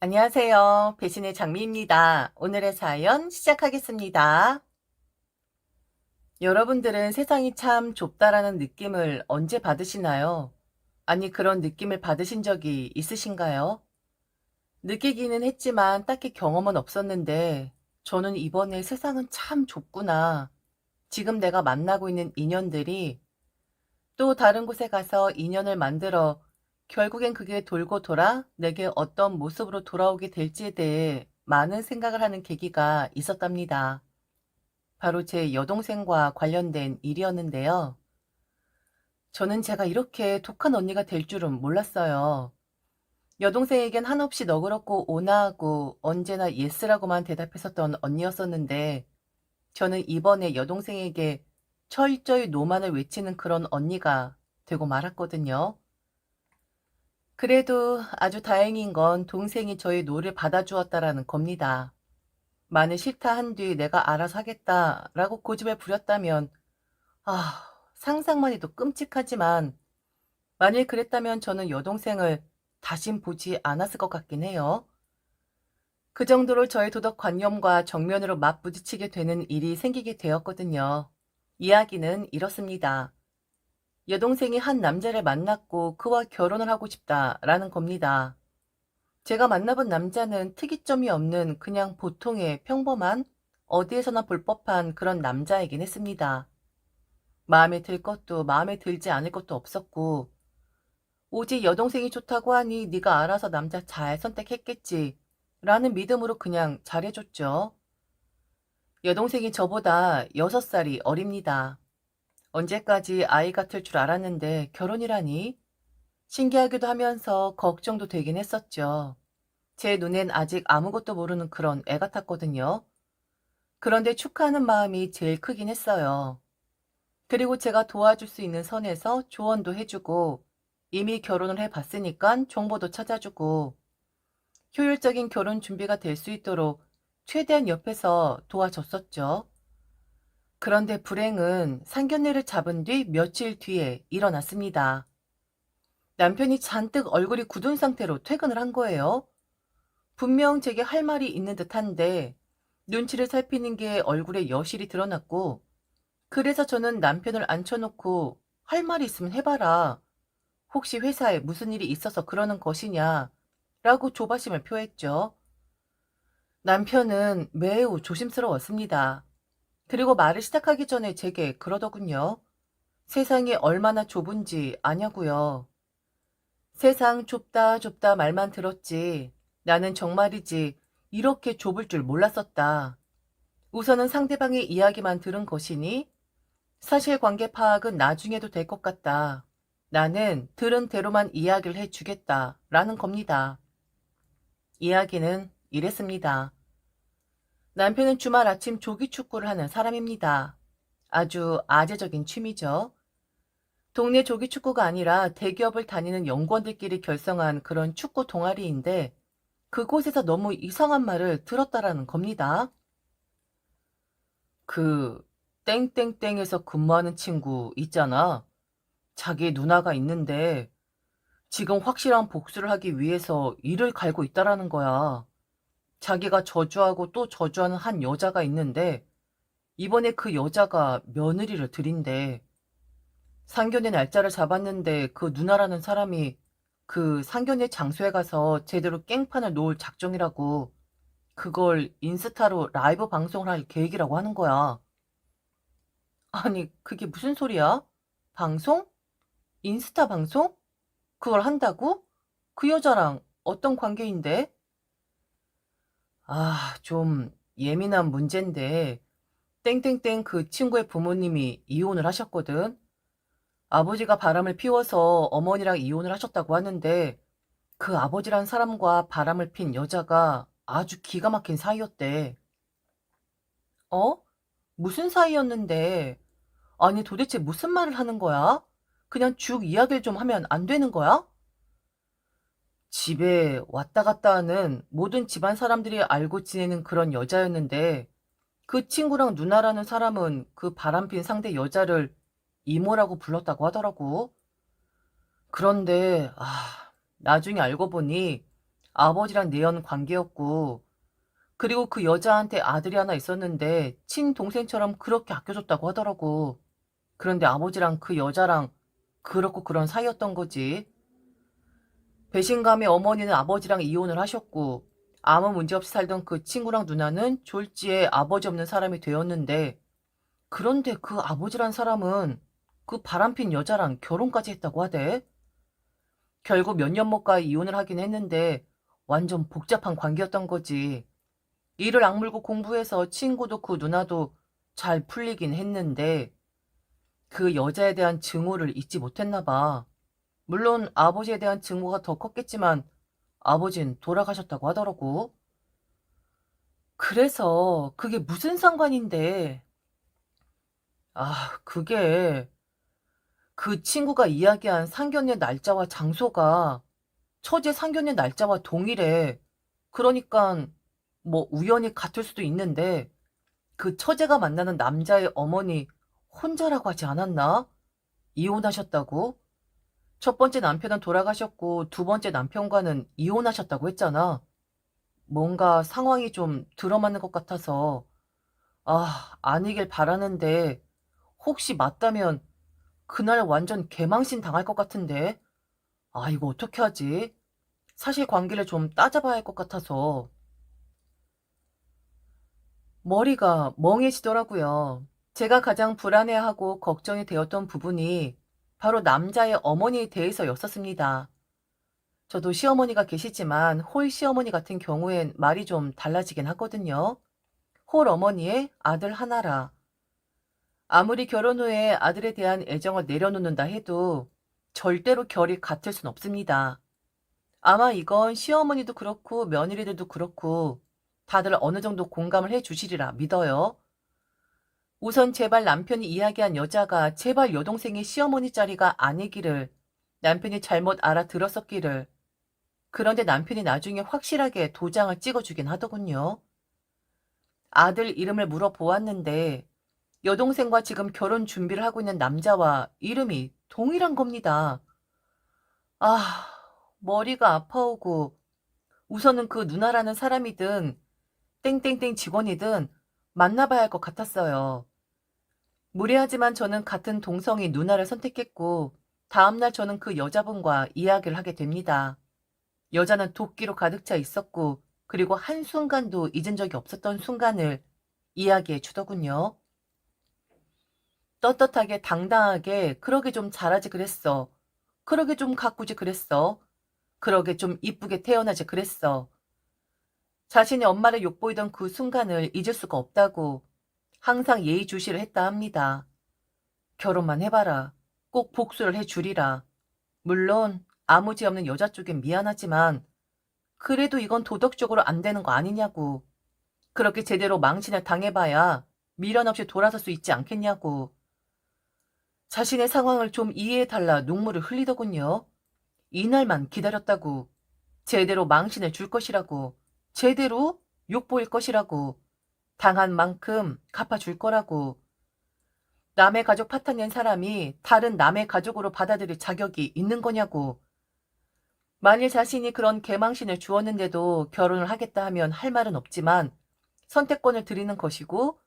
안녕하세요. 배신의 장미입니다. 오늘의 사연 시작하겠습니다. 여러분들은 세상이 참 좁다라는 느낌을 언제 받으시나요? 아니, 그런 느낌을 받으신 적이 있으신가요? 느끼기는 했지만 딱히 경험은 없었는데, 저는 이번에 세상은 참 좁구나. 지금 내가 만나고 있는 인연들이 또 다른 곳에 가서 인연을 만들어 결국엔 그게 돌고 돌아 내게 어떤 모습으로 돌아오게 될지에 대해 많은 생각을 하는 계기가 있었답니다. 바로 제 여동생과 관련된 일이었는데요. 저는 제가 이렇게 독한 언니가 될 줄은 몰랐어요. 여동생에겐 한없이 너그럽고 온화하고 언제나 예스라고만 대답했었던 언니였었는데, 저는 이번에 여동생에게 철저히 노만을 외치는 그런 언니가 되고 말았거든요. 그래도 아주 다행인 건 동생이 저의 노를 받아주었다라는 겁니다. 만일 싫다 한 뒤 내가 알아서 하겠다라고 고집을 부렸다면, 상상만 해도 끔찍하지만, 만일 그랬다면 저는 여동생을 다신 보지 않았을 것 같긴 해요. 그 정도로 저의 도덕관념과 정면으로 맞부딪히게 되는 일이 생기게 되었거든요. 이야기는 이렇습니다. 여동생이 한 남자를 만났고 그와 결혼을 하고 싶다라는 겁니다. 제가 만나본 남자는 특이점이 없는 그냥 보통의 평범한 어디에서나 볼 법한 그런 남자이긴 했습니다. 마음에 들 것도 마음에 들지 않을 것도 없었고, 오직 여동생이 좋다고 하니 네가 알아서 남자 잘 선택했겠지 라는 믿음으로 그냥 잘해줬죠. 여동생이 저보다 6살이 어립니다. 언제까지 아이 같을 줄 알았는데 결혼이라니? 신기하기도 하면서 걱정도 되긴 했었죠. 제 눈엔 아직 아무것도 모르는 그런 애 같았거든요. 그런데 축하하는 마음이 제일 크긴 했어요. 그리고 제가 도와줄 수 있는 선에서 조언도 해주고, 이미 결혼을 해봤으니까 정보도 찾아주고, 효율적인 결혼 준비가 될 수 있도록 최대한 옆에서 도와줬었죠. 그런데 불행은 상견례를 잡은 뒤 며칠 뒤에 일어났습니다. 남편이 잔뜩 얼굴이 굳은 상태로 퇴근을 한 거예요. 분명 제게 할 말이 있는 듯한데 눈치를 살피는 게 얼굴에 여실히 드러났고, 그래서 저는 남편을 앉혀놓고 할 말이 있으면 해봐라. 혹시 회사에 무슨 일이 있어서 그러는 것이냐 라고 조바심을 표했죠. 남편은 매우 조심스러웠습니다. 그리고 말을 시작하기 전에 제게 그러더군요. 세상이 얼마나 좁은지 아냐고요. 세상 좁다 좁다 말만 들었지. 나는 정말이지 이렇게 좁을 줄 몰랐었다. 우선은 상대방의 이야기만 들은 것이니 사실관계 파악은 나중에도 될 것 같다. 나는 들은 대로만 이야기를 해주겠다. 라는 겁니다. 이야기는 이랬습니다. 남편은 주말 아침 조기축구를 하는 사람입니다. 아주 아재적인 취미죠. 동네 조기축구가 아니라 대기업을 다니는 연구원들끼리 결성한 그런 축구 동아리인데, 그곳에서 너무 이상한 말을 들었다라는 겁니다. 그 땡땡땡에서 근무하는 친구 있잖아. 자기 누나가 있는데 지금 확실한 복수를 하기 위해서 이를 갈고 있다라는 거야. 자기가 저주하고 또 저주하는 한 여자가 있는데 이번에 그 여자가 며느리를 들인대. 상견례 날짜를 잡았는데 그 누나라는 사람이 그 상견례 장소에 가서 제대로 깽판을 놓을 작정이라고, 그걸 인스타로 라이브 방송을 할 계획이라고 하는 거야. 아니, 그게 무슨 소리야? 방송? 인스타 방송? 그걸 한다고? 그 여자랑 어떤 관계인데? 좀 예민한 문제인데, 땡땡땡 그 친구의 부모님이 이혼을 하셨거든. 아버지가 바람을 피워서 어머니랑 이혼을 하셨다고 하는데, 그 아버지란 사람과 바람을 핀 여자가 아주 기가 막힌 사이였대. 어? 무슨 사이였는데? 아니, 도대체 무슨 말을 하는 거야? 그냥 쭉 이야기를 좀 하면 안 되는 거야? 집에 왔다 갔다 하는 모든 집안 사람들이 알고 지내는 그런 여자였는데, 그 친구랑 누나라는 사람은 그 바람핀 상대 여자를 이모라고 불렀다고 하더라고. 그런데 나중에 알고 보니 아버지랑 내연 관계였고, 그리고 그 여자한테 아들이 하나 있었는데 친동생처럼 그렇게 아껴줬다고 하더라고. 그런데 아버지랑 그 여자랑 그렇고 그런 사이였던 거지. 배신감에 어머니는 아버지랑 이혼을 하셨고, 아무 문제 없이 살던 그 친구랑 누나는 졸지에 아버지 없는 사람이 되었는데, 그런데 그 아버지란 사람은 그 바람핀 여자랑 결혼까지 했다고 하대. 결국 몇 년 못 가 이혼을 하긴 했는데 완전 복잡한 관계였던 거지. 이를 악물고 공부해서 친구도 그 누나도 잘 풀리긴 했는데 그 여자에 대한 증오를 잊지 못했나 봐. 물론 아버지에 대한 증오가 더 컸겠지만 아버진 돌아가셨다고 하더라고. 그래서 그게 무슨 상관인데. 그게 그 친구가 이야기한 상견례 날짜와 장소가 처제 상견례 날짜와 동일해. 그러니깐 뭐 우연히 같을 수도 있는데 그 처제가 만나는 남자의 어머니 혼자라고 하지 않았나? 이혼하셨다고? 첫 번째 남편은 돌아가셨고 두 번째 남편과는 이혼하셨다고 했잖아. 뭔가 상황이 좀 들어맞는 것 같아서 아니길 바라는데 혹시 맞다면 그날 완전 개망신 당할 것 같은데. 이거 어떻게 하지? 사실관계를 좀 따져봐야 할 것 같아서. 머리가 멍해지더라고요. 제가 가장 불안해하고 걱정이 되었던 부분이 바로 남자의 어머니에 대해서였었습니다. 저도 시어머니가 계시지만 홀 시어머니 같은 경우엔 말이 좀 달라지긴 하거든요. 홀 어머니의 아들 하나라. 아무리 결혼 후에 아들에 대한 애정을 내려놓는다 해도 절대로 결이 같을 순 없습니다. 아마 이건 시어머니도 그렇고 며느리들도 그렇고 다들 어느 정도 공감을 해 주시리라 믿어요. 우선 제발 남편이 이야기한 여자가 제발 여동생의 시어머니 자리가 아니기를 남편이 잘못 알아들었었기를. 그런데 남편이 나중에 확실하게 도장을 찍어주긴 하더군요. 아들 이름을 물어보았는데 여동생과 지금 결혼 준비를 하고 있는 남자와 이름이 동일한 겁니다. 아, 머리가 아파오고 우선은 그 누나라는 사람이든 땡땡땡 직원이든 만나봐야 할 것 같았어요. 무례하지만 저는 같은 동성이 누나를 선택했고 다음날 저는 그 여자분과 이야기를 하게 됩니다. 여자는 도끼로 가득 차 있었고 그리고 한순간도 잊은 적이 없었던 순간을 이야기해 주더군요. 떳떳하게 당당하게 그러게 좀 잘하지 그랬어. 그러게 좀 가꾸지 그랬어. 그러게 좀 이쁘게 태어나지 그랬어. 자신의 엄마를 욕보이던 그 순간을 잊을 수가 없다고 항상 예의주시를 했다 합니다. 결혼만 해봐라. 꼭 복수를 해주리라. 물론 아무 죄 없는 여자 쪽엔 미안하지만 그래도 이건 도덕적으로 안 되는 거 아니냐고. 그렇게 제대로 망신을 당해봐야 미련 없이 돌아설 수 있지 않겠냐고. 자신의 상황을 좀 이해해달라 눈물을 흘리더군요. 이날만 기다렸다고. 제대로 망신을 줄 것이라고. 제대로 욕보일 것이라고. 당한 만큼 갚아줄 거라고. 남의 가족 파탄낸 사람이 다른 남의 가족으로 받아들일 자격이 있는 거냐고. 만일 자신이 그런 개망신을 주었는데도 결혼을 하겠다 하면 할 말은 없지만 선택권을 드리는 것이고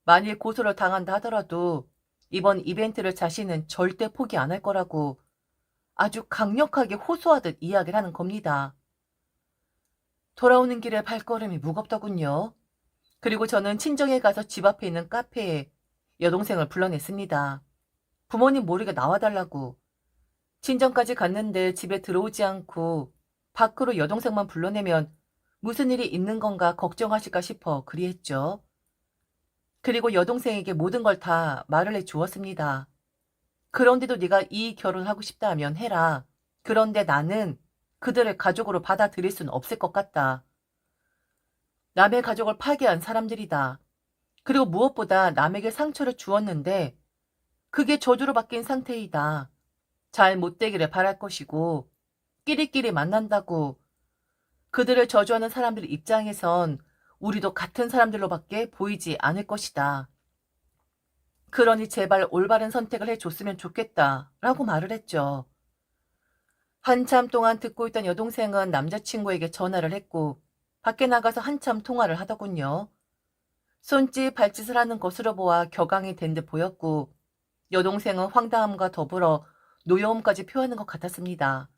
만일 고소를 당한다 하더라도 이번 이벤트를 자신은 절대 포기 안 할 거라고 아주 강력하게 호소하듯 이야기를 하는 겁니다. 돌아오는 길에 발걸음이 무겁더군요. 그리고 저는 친정에 가서 집 앞에 있는 카페에 여동생을 불러냈습니다. 부모님 모르게 나와달라고. 친정까지 갔는데 집에 들어오지 않고 밖으로 여동생만 불러내면 무슨 일이 있는 건가 걱정하실까 싶어 그리했죠. 그리고 여동생에게 모든 걸 다 말을 해 주었습니다. 그런데도 네가 이 결혼하고 싶다 하면 해라. 그런데 나는 그들을 가족으로 받아들일 수는 없을 것 같다. 남의 가족을 파괴한 사람들이다. 그리고 무엇보다 남에게 상처를 주었는데 그게 저주로 바뀐 상태이다. 잘 못되기를 바랄 것이고 끼리끼리 만난다고 그들을 저주하는 사람들 입장에선 우리도 같은 사람들로밖에 보이지 않을 것이다. 그러니 제발 올바른 선택을 해줬으면 좋겠다 라고 말을 했죠. 한참 동안 듣고 있던 여동생은 남자친구에게 전화를 했고 밖에 나가서 한참 통화를 하더군요. 손짓 발짓을 하는 것으로 보아 격앙이 된 듯 보였고 여동생은 황당함과 더불어 노여움까지 표하는 것 같았습니다.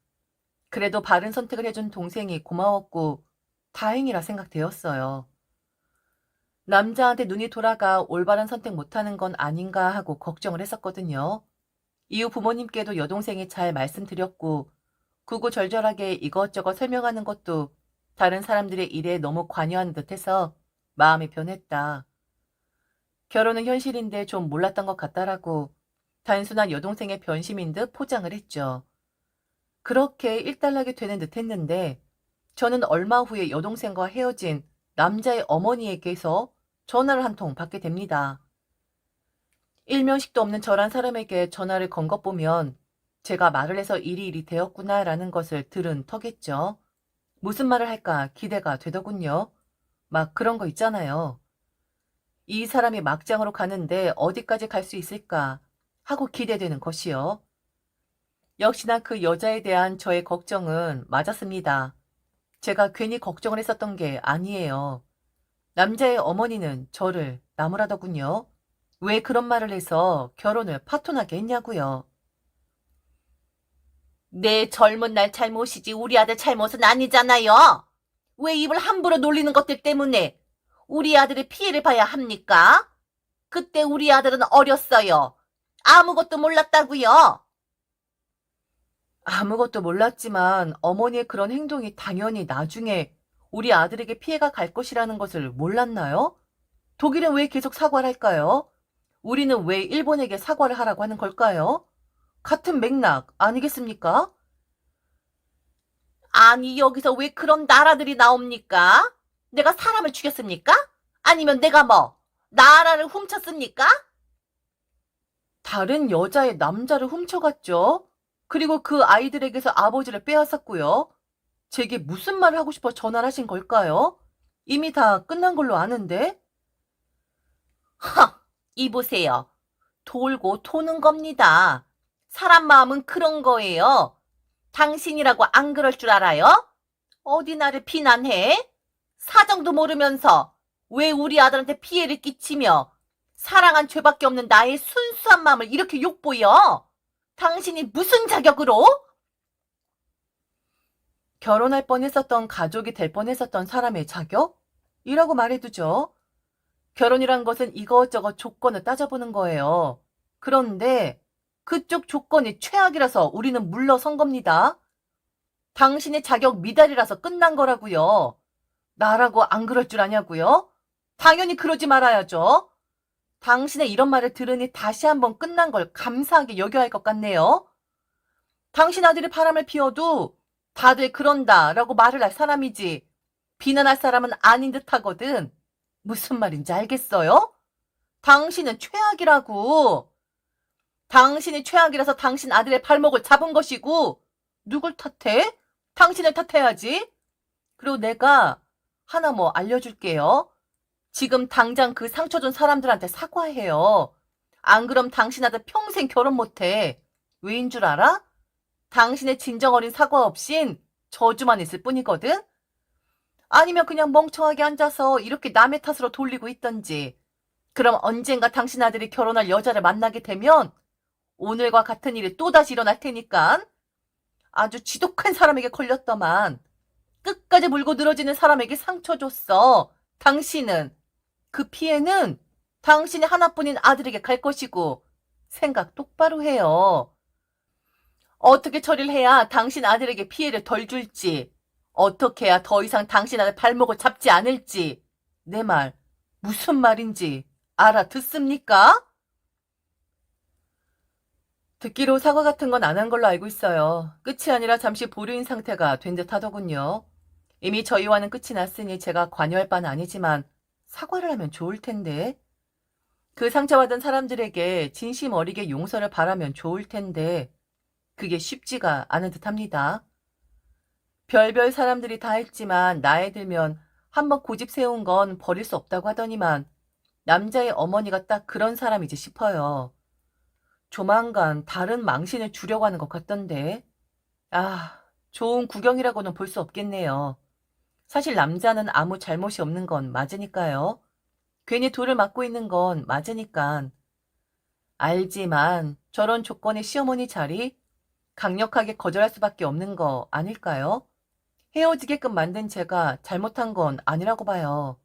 그래도 바른 선택을 해준 동생이 고마웠고 다행이라 생각되었어요. 남자한테 눈이 돌아가 올바른 선택 못하는 건 아닌가 하고 걱정을 했었거든요. 이후 부모님께도 여동생이 잘 말씀드렸고 구구절절하게 이것저것 설명하는 것도 다른 사람들의 일에 너무 관여하는 듯해서 마음이 변했다. 결혼은 현실인데 좀 몰랐던 것 같다라고 단순한 여동생의 변심인 듯 포장을 했죠. 그렇게 일단락이 되는 듯 했는데 저는 얼마 후에 여동생과 헤어진 남자의 어머니에게서 전화를 한 통 받게 됩니다. 일면식도 없는 저란 사람에게 전화를 건 것 보면 제가 말을 해서 일이 되었구나라는 것을 들은 터겠죠. 무슨 말을 할까 기대가 되더군요. 막 그런 거 있잖아요. 이 사람이 막장으로 가는데 어디까지 갈 수 있을까 하고 기대되는 것이요. 역시나 그 여자에 대한 저의 걱정은 맞았습니다. 제가 괜히 걱정을 했었던 게 아니에요. 남자의 어머니는 저를 나무라더군요. 왜 그런 말을 해서 결혼을 파토나게 했냐고요. 내 젊은 날 잘못이지 우리 아들 잘못은 아니잖아요. 왜 입을 함부로 놀리는 것들 때문에 우리 아들의 피해를 봐야 합니까? 그때 우리 아들은 어렸어요. 아무것도 몰랐다고요. 아무것도 몰랐지만 어머니의 그런 행동이 당연히 나중에 우리 아들에게 피해가 갈 것이라는 것을 몰랐나요? 독일은 왜 계속 사과를 할까요? 우리는 왜 일본에게 사과를 하라고 하는 걸까요? 같은 맥락 아니겠습니까? 아니, 여기서 왜 그런 나라들이 나옵니까? 내가 사람을 죽였습니까? 아니면 내가 뭐, 나라를 훔쳤습니까? 다른 여자의 남자를 훔쳐갔죠. 그리고 그 아이들에게서 아버지를 빼앗았고요. 제게 무슨 말을 하고 싶어 전화를 하신 걸까요? 이미 다 끝난 걸로 아는데. 허, 이보세요. 돌고 도는 겁니다. 사람 마음은 그런 거예요. 당신이라고 안 그럴 줄 알아요? 어디 나를 비난해? 사정도 모르면서 왜 우리 아들한테 피해를 끼치며 사랑한 죄밖에 없는 나의 순수한 마음을 이렇게 욕보여? 당신이 무슨 자격으로? 결혼할 뻔했었던 가족이 될 뻔했었던 사람의 자격? 이라고 말해두죠. 결혼이란 것은 이것저것 조건을 따져보는 거예요. 그런데 그쪽 조건이 최악이라서 우리는 물러선 겁니다. 당신의 자격 미달이라서 끝난 거라고요. 나라고 안 그럴 줄 아냐고요? 당연히 그러지 말아야죠. 당신의 이런 말을 들으니 다시 한번 끝난 걸 감사하게 여겨야 할 것 같네요. 당신 아들이 바람을 피워도 다들 그런다라고 말을 할 사람이지 비난할 사람은 아닌 듯 하거든. 무슨 말인지 알겠어요? 당신은 최악이라고. 당신이 최악이라서 당신 아들의 발목을 잡은 것이고 누굴 탓해? 당신을 탓해야지. 그리고 내가 하나 뭐 알려줄게요. 지금 당장 그 상처 준 사람들한테 사과해요. 안 그럼 당신 아들 평생 결혼 못해. 왜인 줄 알아? 당신의 진정 어린 사과 없인 저주만 있을 뿐이거든? 아니면 그냥 멍청하게 앉아서 이렇게 남의 탓으로 돌리고 있던지. 그럼 언젠가 당신 아들이 결혼할 여자를 만나게 되면 오늘과 같은 일이 또다시 일어날 테니까 아주 지독한 사람에게 걸렸더만 끝까지 물고 늘어지는 사람에게 상처 줬어. 당신은 그 피해는 당신의 하나뿐인 아들에게 갈 것이고 생각 똑바로 해요. 어떻게 처리를 해야 당신 아들에게 피해를 덜 줄지, 어떻게 해야 더 이상 당신 아들 발목을 잡지 않을지 내 말 무슨 말인지 알아듣습니까? 듣기로 사과 같은 건 안 한 걸로 알고 있어요. 끝이 아니라 잠시 보류인 상태가 된 듯 하더군요. 이미 저희와는 끝이 났으니 제가 관여할 바는 아니지만 사과를 하면 좋을 텐데. 그 상처받은 사람들에게 진심 어리게 용서를 바라면 좋을 텐데 그게 쉽지가 않은 듯합니다. 별별 사람들이 다 했지만 나이 들면 한번 고집 세운 건 버릴 수 없다고 하더니만 남자의 어머니가 딱 그런 사람이지 싶어요. 조만간 다른 망신을 주려고 하는 것 같던데. 좋은 구경이라고는 볼 수 없겠네요. 사실 남자는 아무 잘못이 없는 건 맞으니까요. 괜히 돌을 맞고 있는 건 맞으니깐. 알지만 저런 조건의 시어머니 자리 강력하게 거절할 수밖에 없는 거 아닐까요? 헤어지게끔 만든 제가 잘못한 건 아니라고 봐요.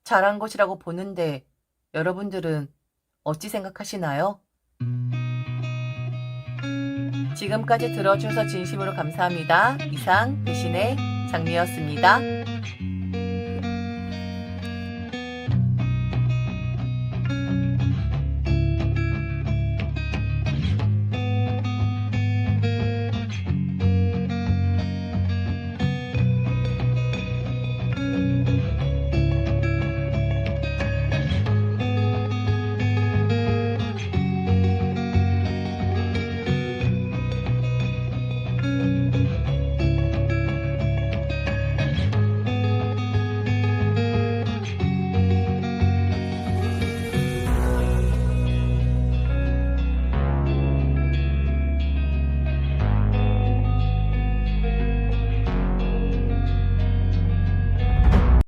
잘한 것이라고 보는데 여러분들은 어찌 생각하시나요? 지금까지 들어주셔서 진심으로 감사합니다. 이상 배신의 장미였습니다.